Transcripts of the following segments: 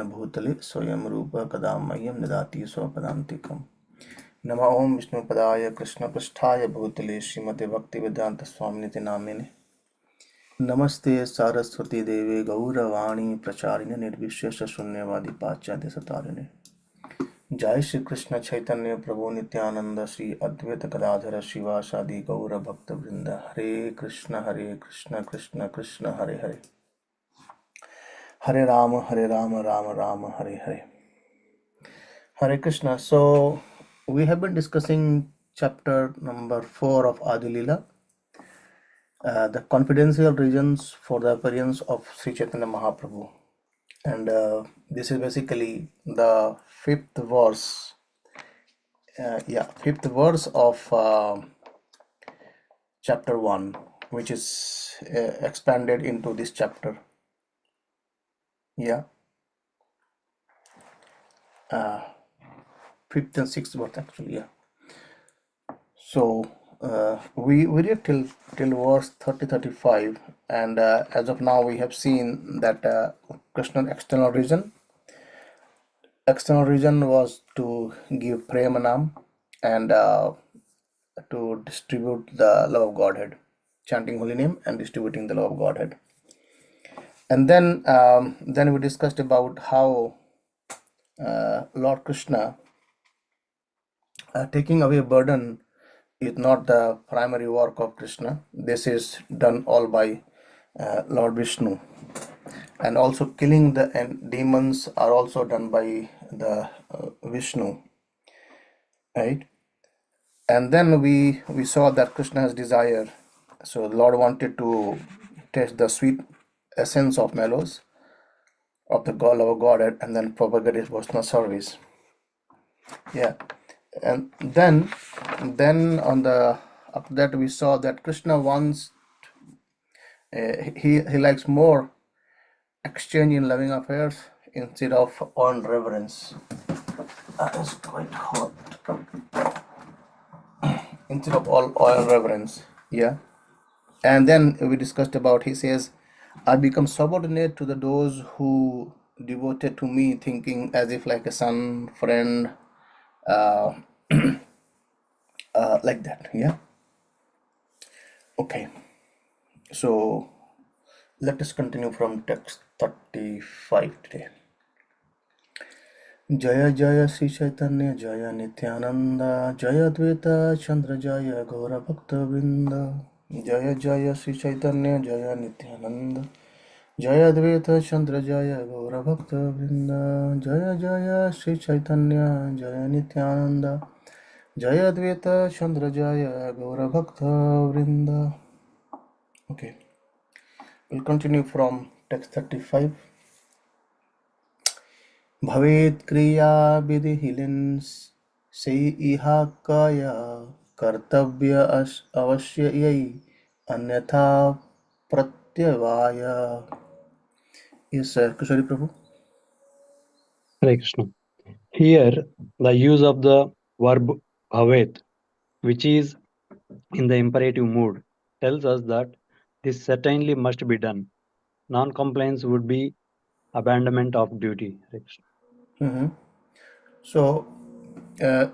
भूतले स्वयं रूप कदा मह्यं ददाति स्वपदान्तिकम्। नमो ओं विष्णुपदाय कृष्णपृष्ठाय भूतले श्रीमते भक्तिवेदान्तस्वामिनिति नामिने। नमस्ते सारस्वती देवे गौरवाणी प्रचारिणे निर्विशेष शून्यवादी पाश्चात्य सतारिणे। जय श्री कृष्ण चैतन्य प्रभु नित्यानंद श्री अद्वैत गदाधर शिवासादि गौर भक्त वृंद। हरे कृष्ण कृष्ण कृष्ण हरे हरे, हरे Ram Ram Ram Hare Hare, Hare Krishna. So we have been discussing chapter number 4 of Adi Leela, the confidential reasons for the appearance of Sri Chaitanya Mahaprabhu, and this is basically the fifth verse. Fifth verse of chapter 1, which is expanded into this chapter. Fifth and sixth verse actually. So we read till verse 30-35, and as of now we have seen that Krishna's external reason was to give Premanam and to distribute the love of Godhead, chanting holy name and distributing the love of Godhead. And then we discussed about how Lord Krishna taking away burden is not the primary work of Krishna. This is done all by Lord Vishnu, and also killing the demons are also done by the Vishnu, right? And then we saw that Krishna has desire, so the Lord wanted to taste the sweet essence of mellows of the God of Godhead and then propagate his Vaishnava service. And then on the after that we saw that Krishna wants he likes more exchange in loving affairs instead of on reverence. It's quite hot. Instead of all oil reverence. And then we discussed about, he says, I become subordinate to those who devoted to me, thinking as if like a son, friend, like that. Okay, so let us continue from text 35 today. Jaya Jaya Sri Chaitanya Jaya Nityananda Jaya Advaita Chandra Jaya Gaura Bhakta Vrinda. Jaya Jaya Sri Chaitanya Jaya Nityananda Jaya Advaita Chandra Jaya Gaura Bhakta Vrinda. Jaya Jaya Sri Chaitanya Jaya Nityananda Jaya Advaita Chandra Jaya Gaura Bhakta Vrinda. Okay, we'll continue from text 35. भवेत् क्रिया विधिहीलिन् से इहा काया कर्तव्य अवश्य यै अन्यथा प्रत्यवाय. Yes, sir. Kushali Prabhu. Hare Krishna. Here, the use of the verb bhavet, which is in the imperative mood, tells us that this certainly must be done. Non-compliance would be abandonment of duty. Hare Krishna. So,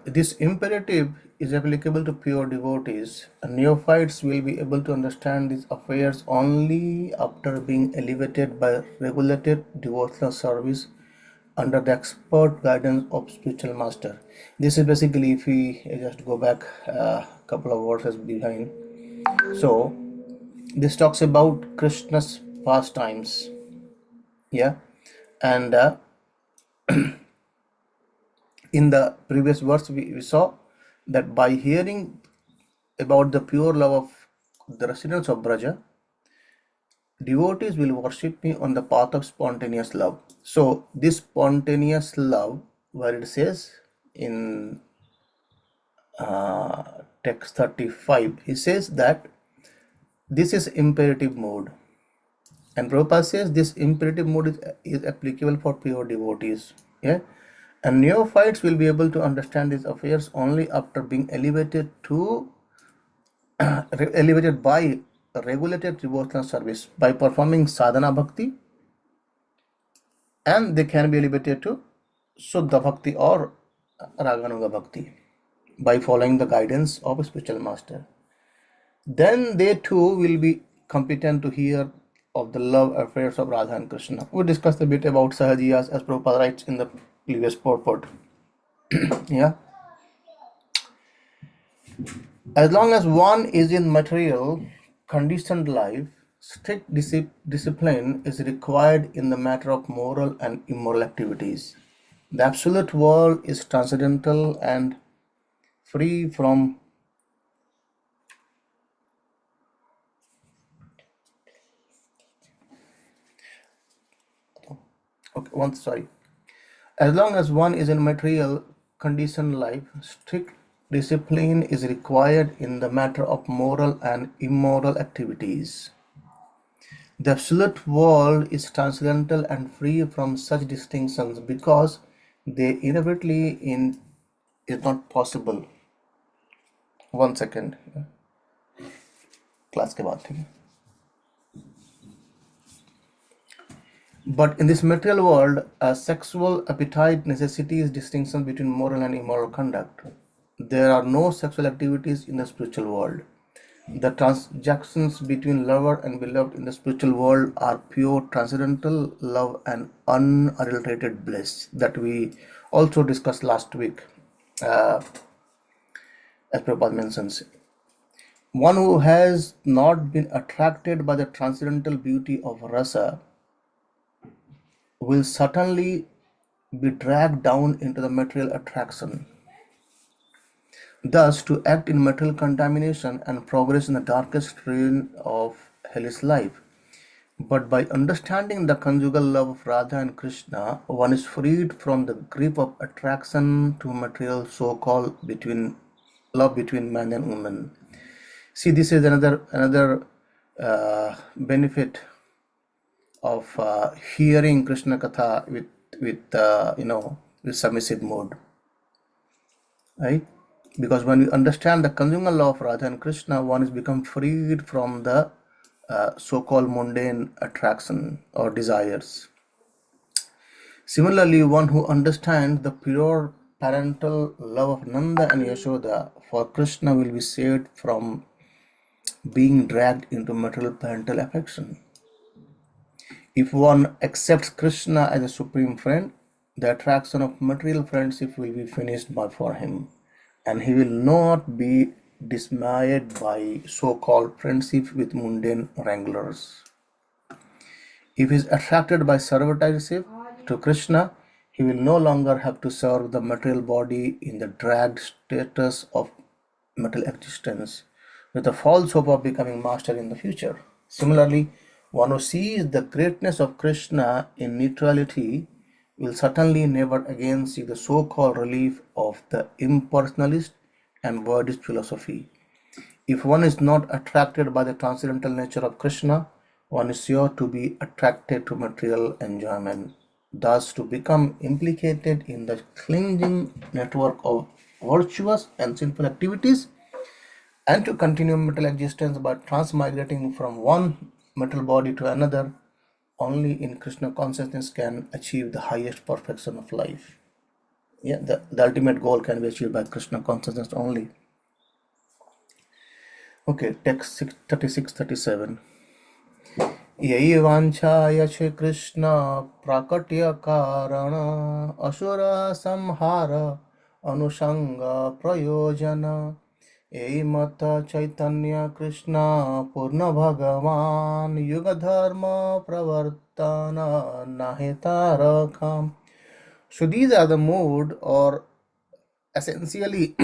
this imperative is applicable to pure devotees. Neophytes will be able to understand these affairs only after being elevated by regulated devotional service under the expert guidance of spiritual master. This is basically, if we just go back a couple of verses behind. So, this talks about Krishna's pastimes. And in the previous verse we saw that by hearing about the pure love of the residents of Braja, devotees will worship me on the path of spontaneous love. So this spontaneous love, where it says in text 35, he says that this is imperative mode, and Prabhupada says this imperative mode is applicable for pure devotees. And neophytes will be able to understand these affairs only after being elevated by regulated devotional service by performing sadhana bhakti and they can be elevated to Suddha Bhakti or Raganuga Bhakti by following the guidance of a spiritual master. Then they too will be competent to hear of the love affairs of Radha and Krishna. We discussed a bit about Sahajiyas as Prabhupada writes in the previous purport. Yeah. As long as one is in material, conditioned life, strict discipline is required in the matter of moral and immoral activities. The absolute world is transcendental and free from. Okay, sorry. As long as one is in material conditioned life, strict discipline is required in the matter of moral and immoral activities. The absolute world is transcendental and free from such distinctions because they inevitably is not possible. 1 second. Class के बाद ठीक है. But in this material world, a sexual appetite necessitates distinction between moral and immoral conduct. There are no sexual activities in the spiritual world. The transactions between lover and beloved in the spiritual world are pure transcendental love and unadulterated bliss that we also discussed last week, as Prabhupada mentions. One who has not been attracted by the transcendental beauty of rasa will certainly be dragged down into the material attraction. Thus, to act in material contamination and progress in the darkest region of hellish life. But by understanding the conjugal love of Radha and Krishna, one is freed from the grip of attraction to material, so-called love between man and woman. See, this is another benefit of hearing Krishna Katha with submissive mode, right? Because when you understand the conjugal law of Radha and Krishna, one is become freed from the so-called mundane attraction or desires. Similarly, one who understands the pure parental love of Nanda and Yashoda for Krishna will be saved from being dragged into material parental affection. If one accepts Krishna as a supreme friend, the attraction of material friendship will be finished for him, and he will not be dismayed by so-called friendship with mundane wranglers. If he is attracted by servitorship to Krishna, he will no longer have to serve the material body in the dragged status of material existence, with the false hope of becoming master in the future. Similarly, one who sees the greatness of Krishna in neutrality will certainly never again seek the so-called relief of the impersonalist and Buddhist philosophy. If one is not attracted by the transcendental nature of Krishna, one is sure to be attracted to material enjoyment, thus to become implicated in the clinging network of virtuous and sinful activities, and to continue material existence by transmigrating from one material body to another. Only in Krishna consciousness can achieve the highest perfection of life. Yeah, the ultimate goal can be achieved by Krishna consciousness only. Okay, text 36-37. यही वाञ्छाय श्री कृष्ण प्राकट्य कारण असुर संहार अनुसंग प्रयोजन यही मत चैतन्य कृष्ण पूर्ण भगवान युग धर्म प्रवर्तन नाहेतारकम. So these are the mode or essentially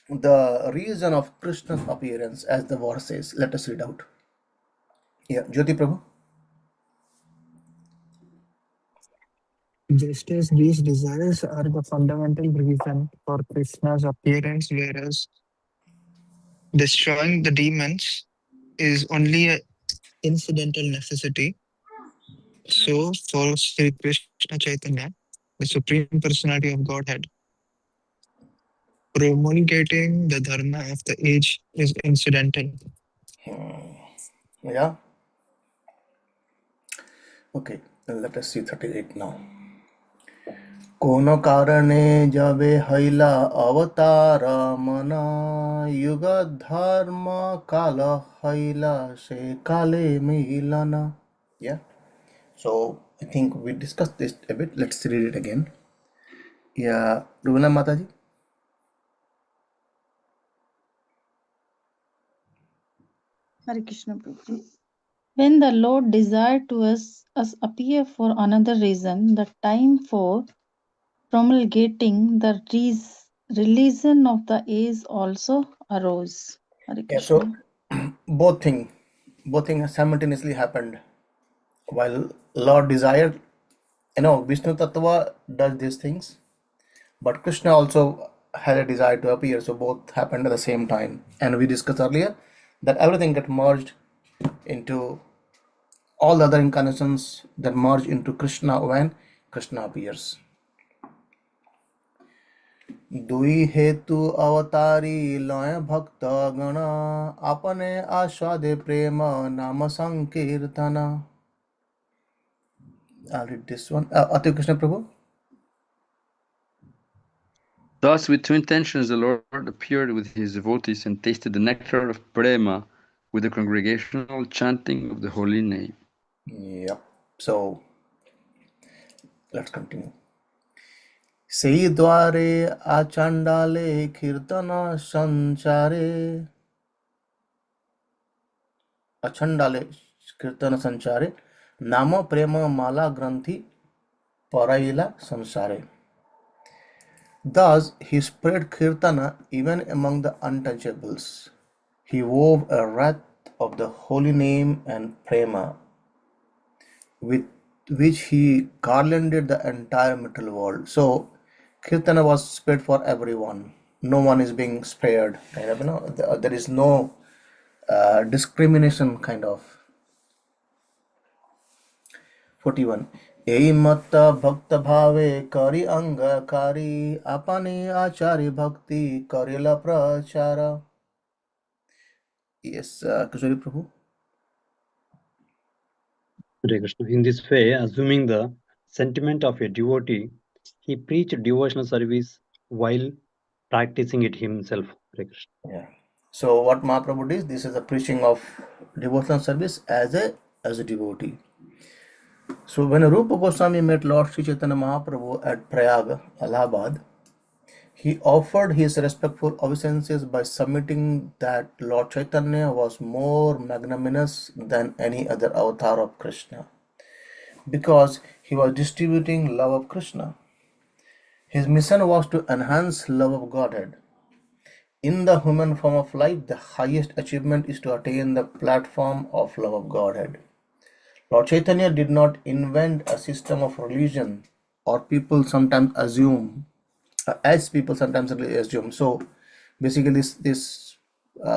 the reason of Krishna's appearance, as the verse says. Let us read out. Yeah, Jyoti Prabhu. Just as these desires are the fundamental reason for Krishna's appearance, whereas destroying the demons is only an incidental necessity, so for Sri Krishna Chaitanya, the Supreme Personality of Godhead, promulgating the dharma of the age is incidental. Yeah. Okay. Let us see 38 now. कोनो कारणे जबे हैला अवतार मना युग धर्म काल हैला से काले मिलना. Yeah. So I think we discussed this a bit. Let's read it again. Yeah, Ruvina Mataji. Hare Krishna Prabhuji. When the Lord desired to us appear for another reason, the time for promulgating the religion of the age also arose. Hare Yeah, so Krishna. both things simultaneously happened. While Lord desired, Vishnu Tattva does these things, but Krishna also had a desire to appear, so both happened at the same time. And we discussed earlier that everything get merged into all the other incarnations that merge into Krishna when Krishna appears. दुई हेतु अवतारी लय भक्त गण अपने आस्वादे प्रेम नाम संकीर्तन. I'll read this one. Ati Krishna Prabhu. Thus, with two intentions, the Lord appeared with his devotees and tasted the nectar of prema with the congregational chanting of the holy name. Yep. So, let's continue. Sei dware achandale kirtana sanchare. Achandale kirtana sanchare. Nama prema mala granthi paraila samsare. Thus, he spread kirtana even among the untouchables. He wove a wreath of the holy name and prema, with which he garlanded the entire material world. So, kirtana was spread for everyone. No one is being spared. There is no discrimination kind of. 41. एई मत भक्त भावे करी अंगकारी अपने आचार्य भक्ति करेला प्रचार. Yes, Kishori Prabhu. Hare Krishna. In this way, assuming the sentiment of a devotee, he preached devotional service while practicing it himself. Hare Krishna. Yeah. So what Mahaprabhu did, this is the preaching of devotional service as a devotee. So when Rupa Goswami met Lord Sri Chaitanya Mahaprabhu at Prayag, Allahabad, he offered his respectful obeisances by submitting that Lord Chaitanya was more magnanimous than any other avatar of Krishna, because he was distributing love of Krishna. His mission was to enhance love of Godhead. In the human form of life, the highest achievement is to attain the platform of love of Godhead. Lord Chaitanya did not invent a system of religion, or people sometimes assume, as people sometimes assume. So basically, this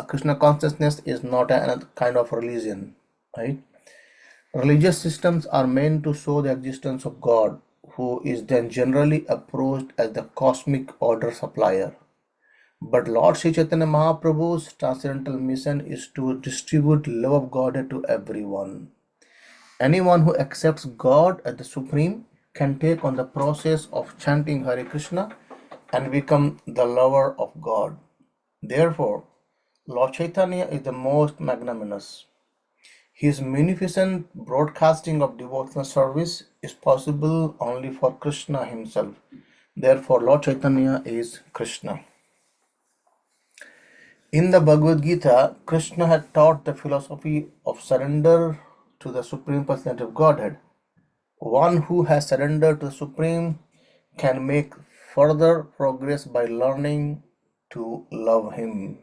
Krishna consciousness is not a kind of religion, right? Religious systems are meant to show the existence of God, who is then generally approached as the cosmic order supplier. But Lord Sri Chaitanya Mahaprabhu's transcendental mission is to distribute love of God to everyone. Anyone who accepts God as the Supreme can take on the process of chanting Hare Krishna and become the lover of God. Therefore, Lord Chaitanya is the most magnanimous. His munificent broadcasting of devotional service is possible only for Krishna himself. Therefore, Lord Chaitanya is Krishna. In the Bhagavad Gita, Krishna had taught the philosophy of surrender to the Supreme Personality of Godhead. One who has surrendered to the Supreme can make further progress by learning to love Him.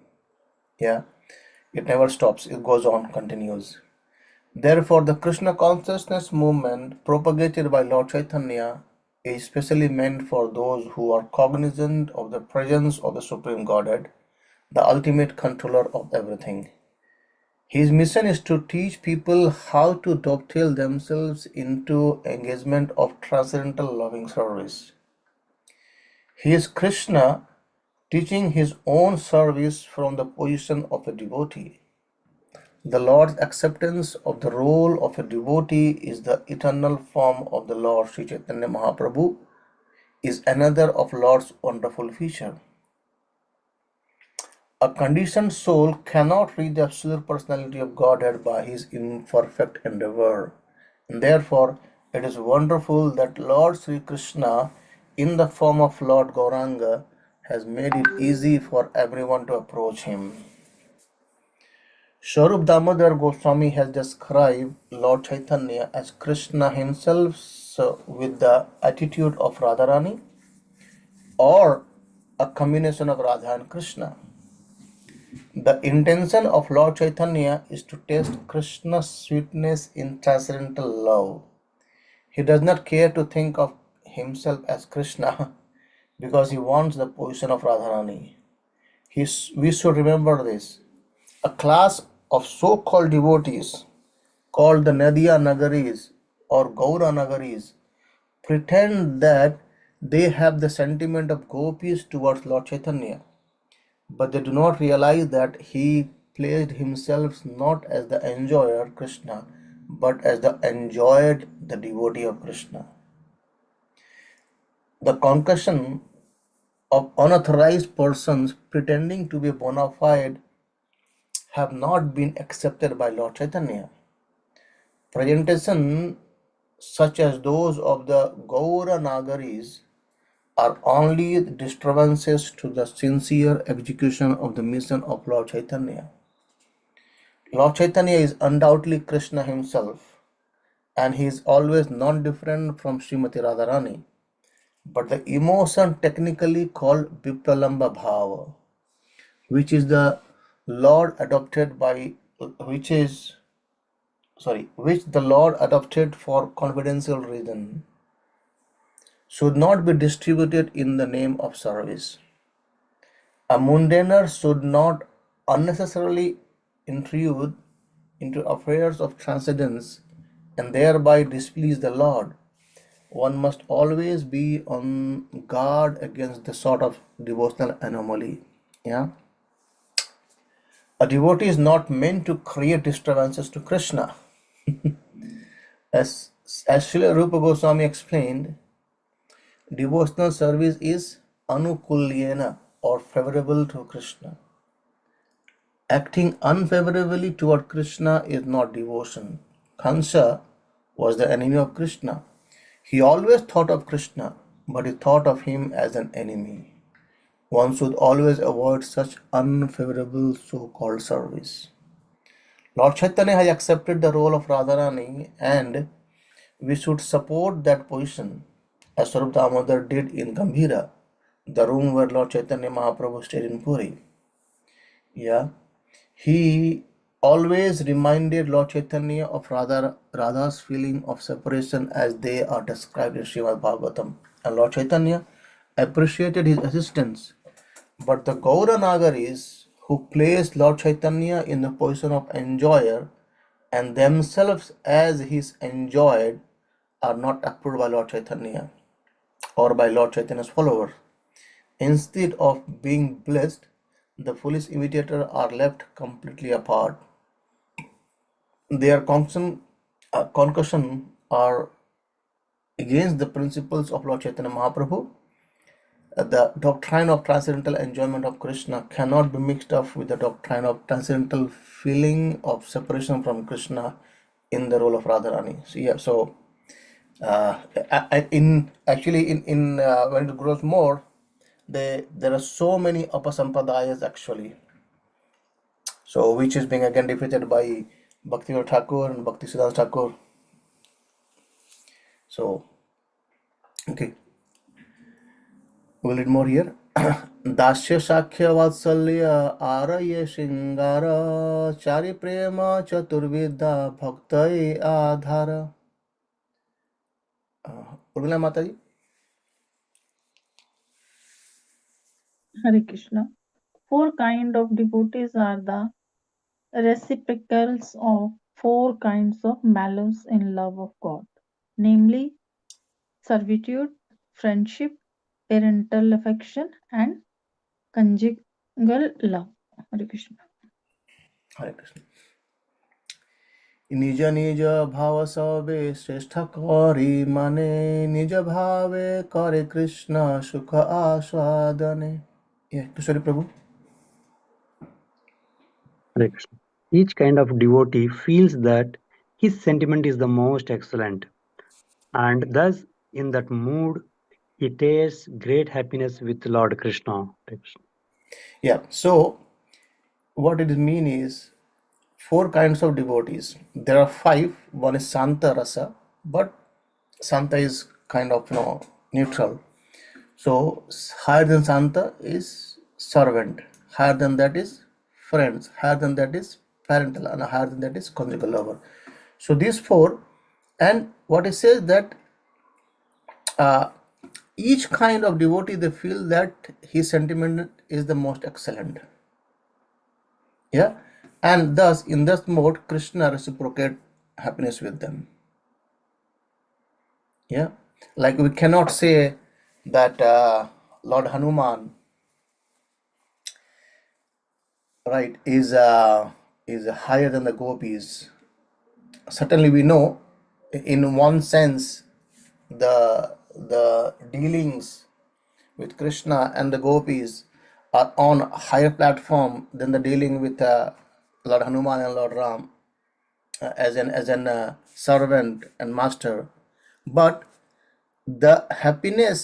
Yeah, it never stops, it goes on, continues. Therefore, the Krishna consciousness movement propagated by Lord Chaitanya is specially meant for those who are cognizant of the presence of the Supreme Godhead, the ultimate controller of everything. His mission is to teach people how to dovetail themselves into engagement of transcendental loving service. He is Krishna teaching his own service from the position of a devotee. The Lord's acceptance of the role of a devotee is the eternal form of the Lord. Sri Chaitanya Mahaprabhu is another of Lord's wonderful feature. A conditioned soul cannot reach the absolute personality of Godhead by his imperfect endeavor. And therefore, it is wonderful that Lord Sri Krishna, in the form of Lord Gauranga, has made it easy for everyone to approach him. Swarup Damodar Goswami has described Lord Chaitanya as Krishna himself, so with the attitude of Radharani, or a combination of Radha and Krishna. The intention of Lord Chaitanya is to test Krishna's sweetness in transcendental love. He does not care to think of himself as Krishna because he wants the position of Radharani. We should remember this. A class of so-called devotees called the Nadia Nagaris or Gaura Nagaris pretend that they have the sentiment of gopis towards Lord Chaitanya, but they do not realize that he placed himself not as the enjoyer Krishna, but as the enjoyed, the devotee of Krishna. The concussion of unauthorized persons pretending to be bona fide have not been accepted by Lord Chaitanya. Presentation such as those of the Gaura Nagaris are only disturbances to the sincere execution of the mission of Lord Chaitanya. Lord Chaitanya is undoubtedly Krishna himself, and he is always non-different from Srimati Radharani. But the emotion technically called Vipralamba Bhava, which is the Lord adopted by which the Lord adopted for confidential reason, should not be distributed in the name of service. A mundaner should not unnecessarily intrude into affairs of transcendence and thereby displease the Lord. One must always be on guard against this sort of devotional anomaly. Yeah. A devotee is not meant to create disturbances to Krishna. As Srila Rupa Goswami explained, devotional service is anukulyena or favorable to Krishna. Acting unfavorably toward Krishna is not devotion. Kansa was the enemy of Krishna. He always thought of Krishna, but he thought of him as an enemy. One should always avoid such unfavorable so-called service. Lord Chaitanya has accepted the role of Radharani, and we should support that position, as Swarup Damodar did in Gambhira, the room where Lord Chaitanya Mahaprabhu stayed in Puri. Yeah. He always reminded Lord Chaitanya of Radha's feeling of separation as they are described in Srimad Bhagavatam. And Lord Chaitanya appreciated his assistance. But the Gaura Nagaris, who placed Lord Chaitanya in the position of enjoyer and themselves as his enjoyed, are not approved by Lord Chaitanya or by Lord Chaitanya's followers. Instead of being blessed, the foolish imitators are left completely apart. Their concussion are against the principles of Lord Chaitanya Mahaprabhu. The doctrine of transcendental enjoyment of Krishna cannot be mixed up with the doctrine of transcendental feeling of separation from Krishna in the role of Radharani. So yeah, so when it grows more, there are so many upasampradayas actually. So which is being again defeated by Bhaktivinoda Thakur and Bhaktisiddhanta Thakur. So okay, we'll read more here. Dasya Sakhya Vatsalya Araya Shingara Chari Prema Chaturvidha Bhaktai Adhara. Urmila Mataji. Hare Krishna. Four kinds of devotees are the reciprocals of four kinds of mallows in love of God, namely servitude, friendship, parental affection, and conjugal love. Hare Krishna. Hare Krishna. নিজ নিজ ভাব সবে শ্রেষ্ঠ করি মানে নিজ ভাবে করে কৃষ্ণ সুখ আস্বাদনে। Sorry, Prabhu. Hare Krishna. Each kind of devotee feels that his sentiment is the most excellent, and thus in that mood he tastes great happiness with Lord Krishna. Hare Krishna. Yeah, so what it mean is 4 kinds of devotees. There are 5. One is Santa Rasa, but Santa is kind of neutral. So higher than Santa is servant, higher than that is friends, higher than that is parental, and higher than that is conjugal lover. So these 4, and what it says that each kind of devotee, they feel that his sentiment is the most excellent. Yeah, and thus in this mode Krishna reciprocate happiness with them. Yeah, like we cannot say that Lord Hanuman, right, is higher than the gopis. Certainly we know in one sense the dealings with Krishna and the gopis are on a higher platform than the dealing with Lord Hanuman and Lord Ram as an servant and master. But the happiness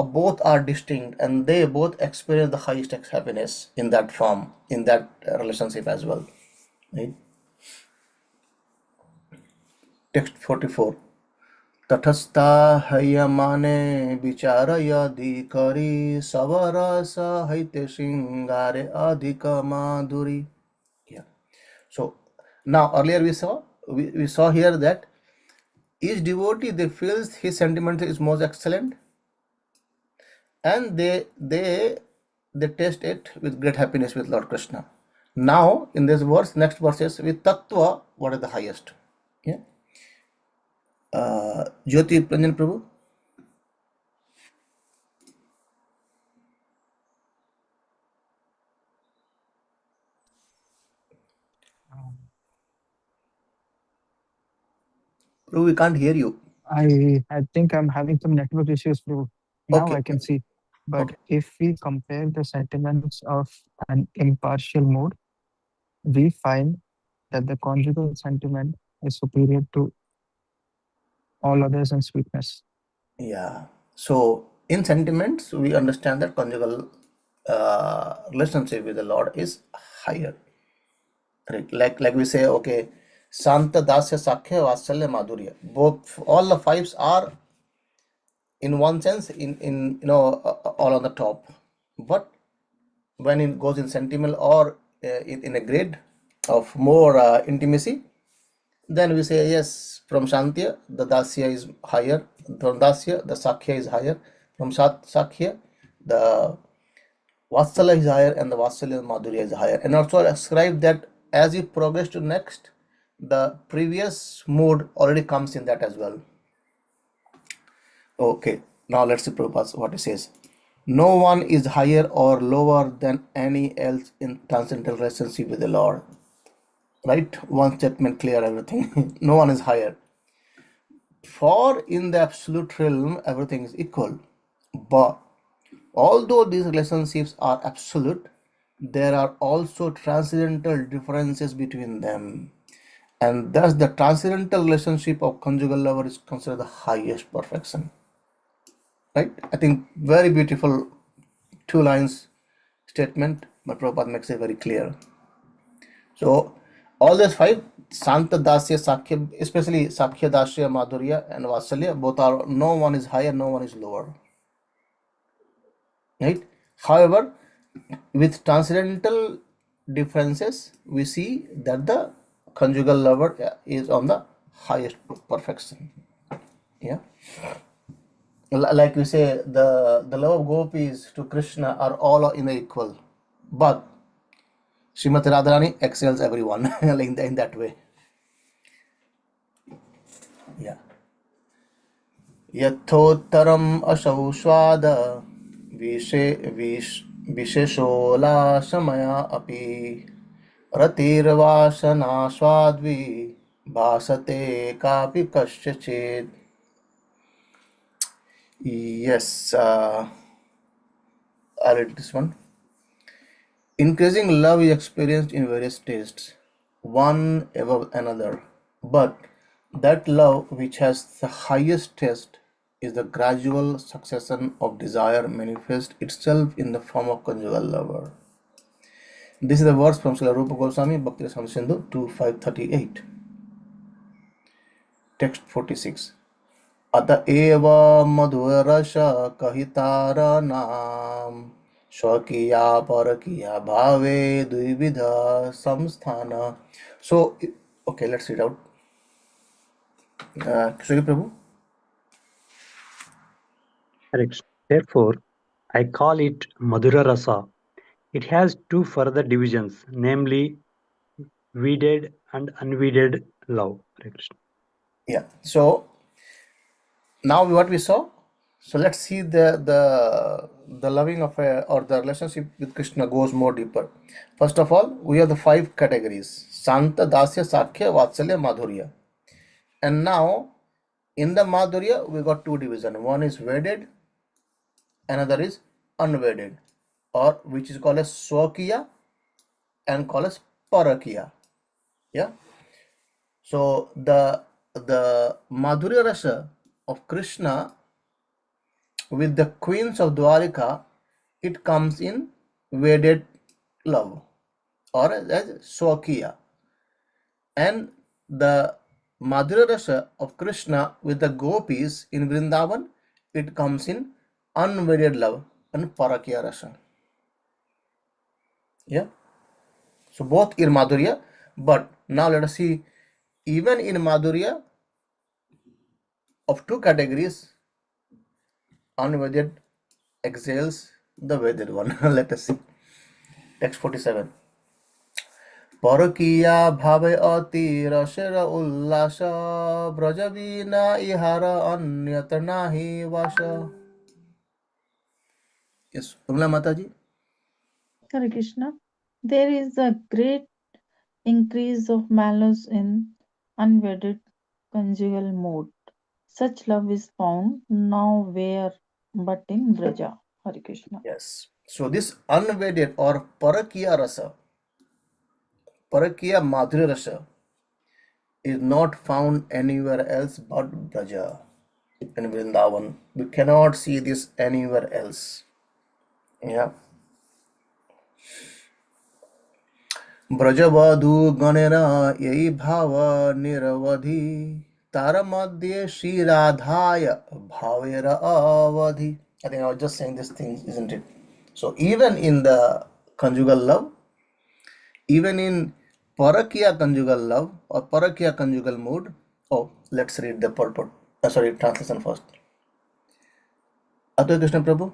of both are distinct, and they both experience the highest happiness in that form, in that relationship as well. Right? Text 44. तटस्था हयमाने विचार यदि करी सवरस हईते श्रृंगारे अधिक माधुरी. Yeah. So now earlier we saw here that each devotee, they feels his sentiment is most excellent, and they taste it with great happiness with Lord Krishna. Now in this verse, next verses, with tattva, what is the highest? Yeah. Jyoti Pranjan Prabhu. Prabhu, we can't hear you. I think I'm having some network issues, bro. Now Okay. I can see. But Okay. if we compare the sentiments of an impartial mode, we find that the conjugal sentiment is superior to all others in sweetness. Yeah. So in sentiments, we understand that conjugal relationship with the Lord is higher. Right? Like we say, okay, Santa Dasya Sakhya Vatsalya Madhurya. Both, all the 5s are in one sense in all on the top. But when it goes in sentimental or in a grade of more intimacy, then we say yes, from Shantya the Dasya is higher, from Dasya the Sakhya is higher, from Sakhya the Vatsalya is higher, and the Vatsalya Madhurya is higher. And also ascribe that as you progress to next, the previous mood already comes in that as well. Okay, now let's see Prabhupada what it says. No one is higher or lower than any else in transcendental relationship with the Lord. Right? One statement clear everything. No one is higher. For in the absolute realm, everything is equal. But although these relationships are absolute, there are also transcendental differences between them. And thus the transcendental relationship of conjugal lover is considered the highest perfection. Right? I think very beautiful 2 lines statement, but Prabhupada makes it very clear. So all these 5, Santa Dasya, Sakhya, especially Sakhya, Dasya, Madhurya and Vatsalya, both are, no one is higher, no one is lower. Right? However, with transcendental differences, we see that the conjugal lover is on the highest perfection. Yeah. Like we say, the love of gopis to Krishna are all in the equal, but Srimati Radharani excels everyone like in that way. Yeah. Yathottaram asau swada visheshola samaya api रतिर्वासना स्वाद्वी भासते कापि कस्यचित्. Yes, I'll read this one. Increasing love is experienced in various tastes, one above another. But that love which has the highest taste is the gradual succession of desire manifest itself in the form of conjugal lover. This is the verse from Srila Rupa Goswami, Bhakti Rasamrita Sindhu 2538. Text 46. अतएव मधुरस कहितार नाम स्वकीया परकीया भावे द्विविध संस्थान. So, okay, let's read out. Kishori Prabhu. Hare Krishna. Therefore, I call it Madhura Rasa. It has two further divisions, namely weeded and unweeded love. Hare Krishna. Yeah. So now what we saw. So let's see the loving of or the relationship with Krishna goes more deeper. First of all, we have the 5 categories: Santa, Dasya, Sakhya, Vatsalya, Madhurya. And now in the Madhurya we got 2 divisions. One is wedded, another is unwedded, or which is called as Swakiya and called as Parakiya. Yeah. So the Madhurya Rasa of Krishna with the queens of Dwarika, it comes in wedded love or as Swakiya. And the Madhurya Rasa of Krishna with the gopis in Vrindavan, it comes in unwedded love and Parakiya Rasa. Yeah. So both in Madhurya, but now let us see, even in Madhurya of 2 categories, unwedded excels the wedded one. Let us see. Text 47. Parakiya bhave ati rasera ullasa brajavina ihara anyata nahi vasha. Yes, Umla Mataji. Hare Krishna. There is a great increase of malice in unwedded conjugal mood. Such love is found nowhere but in Braja. Hare Krishna. Yes. So this unwedded or Parakiya rasa, Parakiya Madhurya rasa, is not found anywhere else but Braja in Vrindavan. We cannot see this anywhere else. Yeah. ब्रजवधू गणेरा यही भाव निरवधि तार मध्ये Shri राधाय भावेर avadhi. I think I was just saying this thing, isn't it? So even in the conjugal love, even in Parakiya conjugal love or Parakiya conjugal mood, oh, let's read the purport. Translation first. Advait Krishna Prabhu.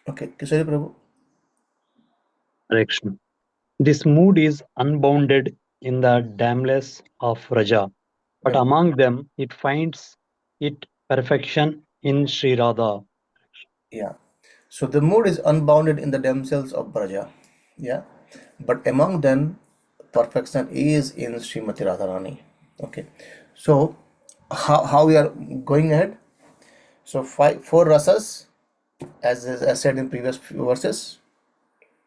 Okay, Kishori Prabhu. Hare Krishna. This mood is unbounded in the damless of Raja, but Right. among them it finds its perfection in Sri Radha. Yeah. So the mood is unbounded in the damsels of Braja. Yeah. But among them, perfection is in Srimati Radharani. Okay. So how we are going ahead? So 4 rasas, as I said in previous few verses: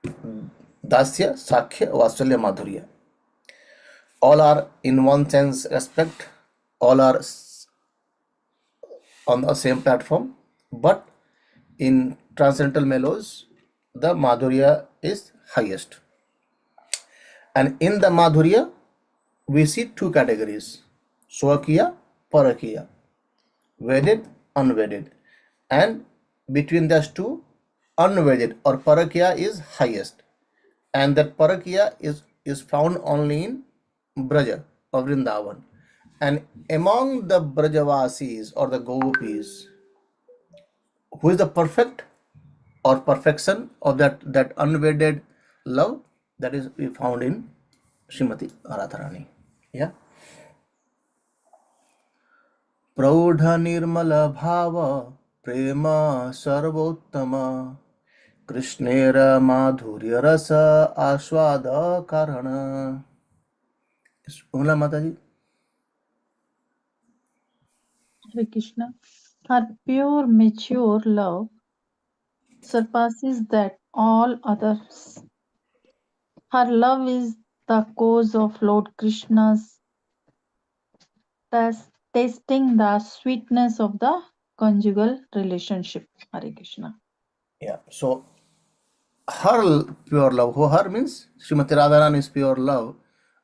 Dasya, Sakhya, Vatsalya, Madhurya. All are in one sense respect, all are on the same platform, but in transcendental mellows, the Madhurya is highest. And in the Madhurya, we see 2 categories: Swakiya, Parakiya, wedded, unwedded. And between those 2, unwedded or Parakiya is highest. And that Parakiya is found only in Braja of Vrindavan. And among the Brajavasis or the Gopis, who is the perfect or perfection of that unwedded love, that is we found in Srimati Radharani. Yeah. प्रौढ निर्मल भाव प्रेम सर्वोत्तम कृष्णेर माधुर्य रस आस्वाद कारण. Umla Mataji. Hare Krishna. Her pure, mature love surpasses that all others. Her love is the cause of Lord Krishna's tasting the sweetness of the conjugal relationship. Hare Krishna. Yeah. So her pure love, who her means Srimati Radharani's pure love,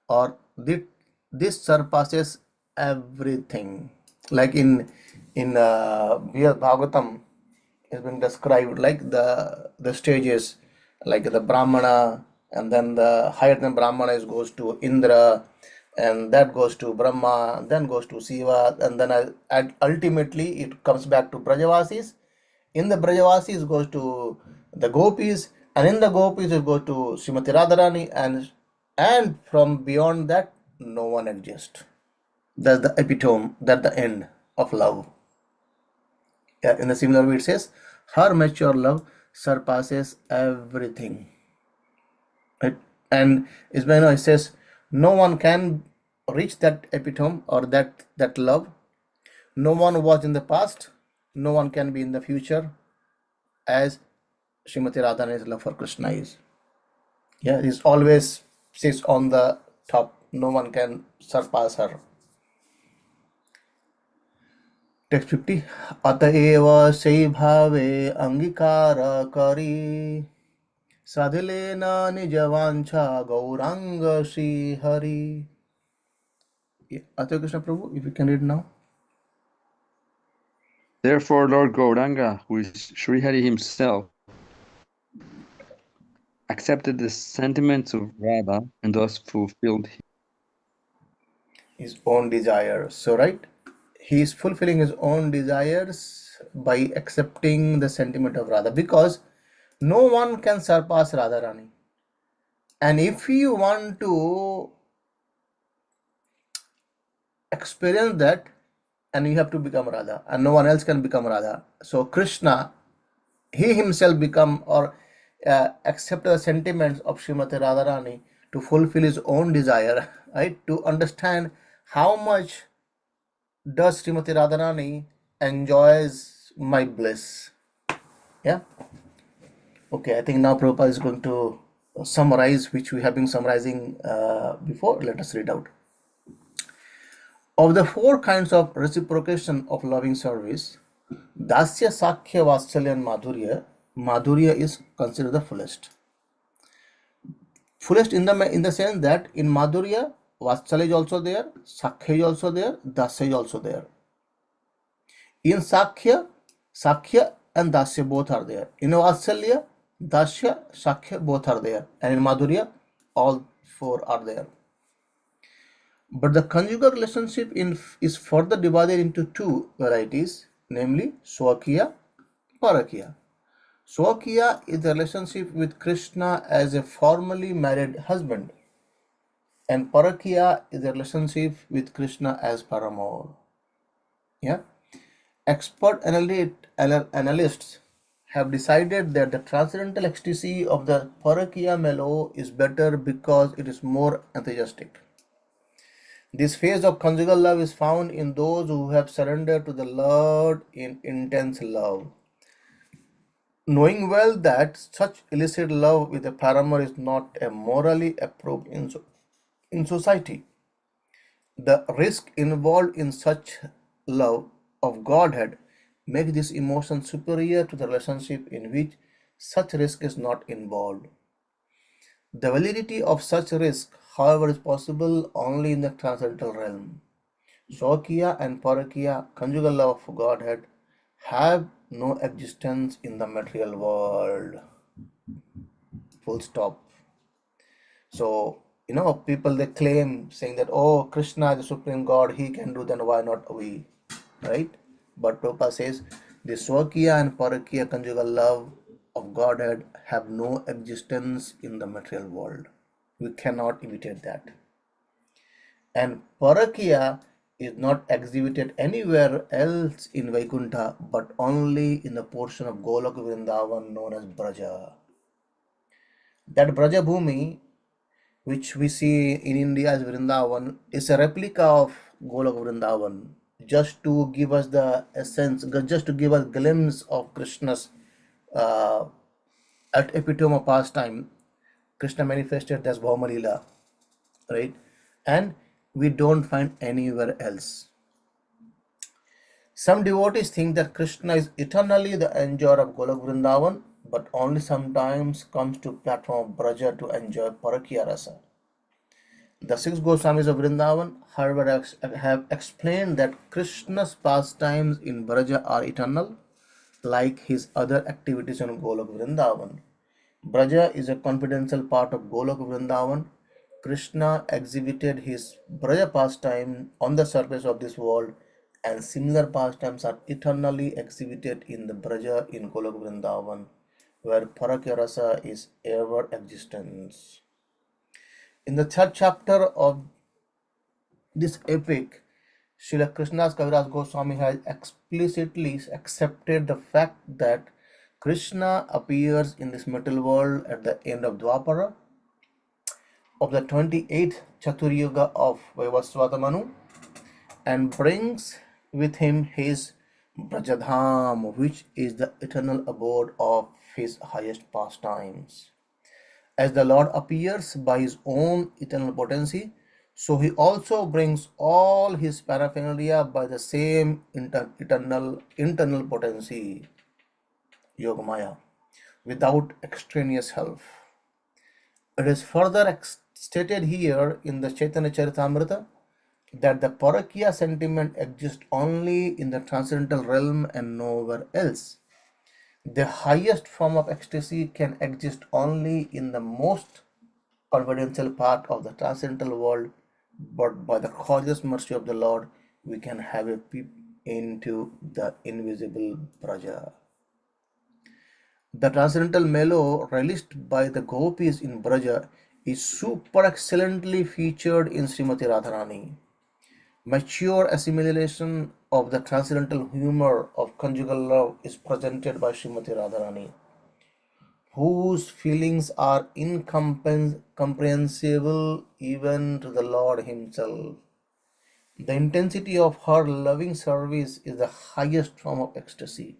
or this surpasses everything. Like in Bhagavatam is being described like the stages, like the Brahmana, and then the higher than Brahmana is goes to Indra, and that goes to Brahma, then goes to Shiva, and then ultimately it comes back to Brajavasis. In the Brajavasis goes to the Gopis, and in the Gopis it goes to Srimati Radharani, and from beyond that no one exists. That's the epitome, that's the end of love. Yeah, in the similar way it says, her mature love surpasses everything. Right? And Ismail it says, no one can reach that epitome or that love. No one was in the past, no one can be in the future as Srimati Radharani's love for Krishna is. Yeah, it always sits on the top. No one can surpass her. Text 50. अतएव सै भावे अंगीकार करी साधिलेन निज वांछा Gaurang Shri Hari. Atha Krishna Prabhu, if you can read now. Therefore, Lord Gauranga, who is Srihari himself, accepted the sentiments of Radha and thus fulfilled His own desires. So, right, he is fulfilling his own desires by accepting the sentiment of Radha, because no one can surpass Radharani. And if you want to experience that, and you have to become Radha, and no one else can become Radha. So Krishna, he himself become or accept the sentiments of Srimati Radharani to fulfill his own desire, right? To understand how much does Srimati Radharani enjoys my bliss. Yeah. Okay, I think now Prabhupada is going to summarize, which we have been summarizing before. Let us read out. Of the four kinds of reciprocation of loving service, Dasya, Sakhya, Vatsalya and Madhurya is considered the fullest. Fullest in the sense that in Madhurya, Vatsalya is also there, Sakhya is also there, Dasya is also there. In Sakhya and Dasya both are there. In Vatsalya, Dasya, Sakhya both are there. And in Madhurya, all four are there. But the conjugal relationship is further divided into two varieties, namely Swakya, Parakya. Swakya is the relationship with Krishna as a formally married husband, and Parakya is the relationship with Krishna as paramour. Yeah. Expert analysts have decided that the transcendental ecstasy of the Parakya mellow is better because it is more enthusiastic. This phase of conjugal love is found in those who have surrendered to the Lord in intense love. Knowing well that such illicit love with a paramour is not a morally approved in society, the risk involved in such love of Godhead makes this emotion superior to the relationship in which such risk is not involved. The validity of such risk, however, is possible only in the transcendental realm. Swakya and Parakya, conjugal love of Godhead, have no existence in the material world. Full stop. So, people they claim saying that, oh, Krishna is the supreme God, he can do, then why not we? Right? But Prabhupada says the Swakya and Parakya conjugal love of Godhead have no existence in the material world. We cannot imitate that. And Parakya is not exhibited anywhere else in Vaikuntha, but only in the portion of Golok Vrindavan known as Braja. That Braja Bhumi, which we see in India as Vrindavan, is a replica of Golok Vrindavan, just to give us the essence, just to give us a glimpse of Krishna's at epitome of pastime. Krishna manifested as Bhaumalila, right? And we don't find anywhere else. Some devotees think that Krishna is eternally the enjoyer of Golok Vrindavan, but only sometimes comes to platform of Braja to enjoy Parakya Rasa. The six Goswamis of Vrindavan, however, have explained that Krishna's pastimes in Braja are eternal, like his other activities in Golok Vrindavan. Braja is a confidential part of Golok Vrindavan. Krishna exhibited his Braja pastime on the surface of this world, and similar pastimes are eternally exhibited in the Braja in Golok Vrindavan, where Parakya Rasa is ever existence. In the third chapter of this epic, Srila Krishnadas Kaviraj Goswami has explicitly accepted the fact that Krishna appears in this material world at the end of Dwapara of the 28th Chaturyuga of Vaivasvata Manu and brings with him his Brajadham, which is the eternal abode of his highest pastimes. As the Lord appears by his own eternal potency, so he also brings all his paraphernalia by the same internal potency, Yogamaya, without extraneous help. It is further stated here in the Chaitanya Charitamrita that the Parakya sentiment exists only in the transcendental realm and nowhere else. The highest form of ecstasy can exist only in the most confidential part of the transcendental world, but by the causeless mercy of the Lord, we can have a peep into the invisible Braja. The transcendental mellow relished by the gopis in Braja is super excellently featured in Srimati Radharani. Mature assimilation of the transcendental humor of conjugal love is presented by Srimati Radharani, whose feelings are incomprehensible even to the Lord Himself. The intensity of her loving service is the highest form of ecstasy.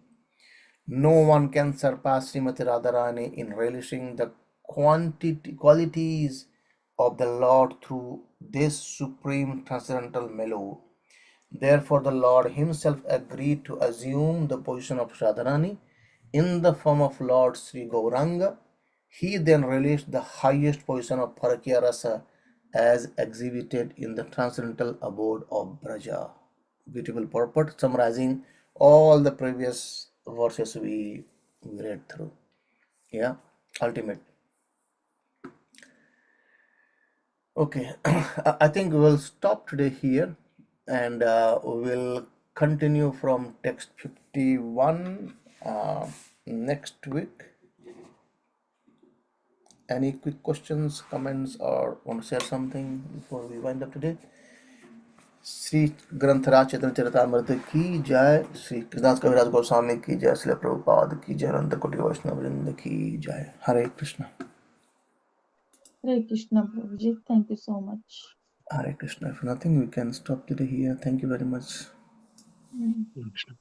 No one can surpass Srimati Radharani in relishing the qualities of the Lord through this supreme transcendental mellow. Therefore, the Lord Himself agreed to assume the position of Radharani in the form of Lord Sri Gauranga. He then relished the highest position of Parakya Rasa as exhibited in the transcendental abode of Braja. Beautiful purport summarizing all the previous verses we read through. Yeah, ultimate. Okay, I think we'll stop today here and we'll continue from text 51 next week. Any quick questions, comments, or want to share something before we wind up today? Shri ग्रंथराज चैतन्य चरितामृत की जय, श्री कृष्णदास कविराज गोस्वामी की जय, श्री प्रभुपाद की जय, अनंत कोटि वैष्णव वृंद की जय. हरे Krishna. Hare Krishna, Prabhuji. Thank you so much. Hare Krishna. If nothing, we can stop today here. Thank you very much. Mm. Krishna.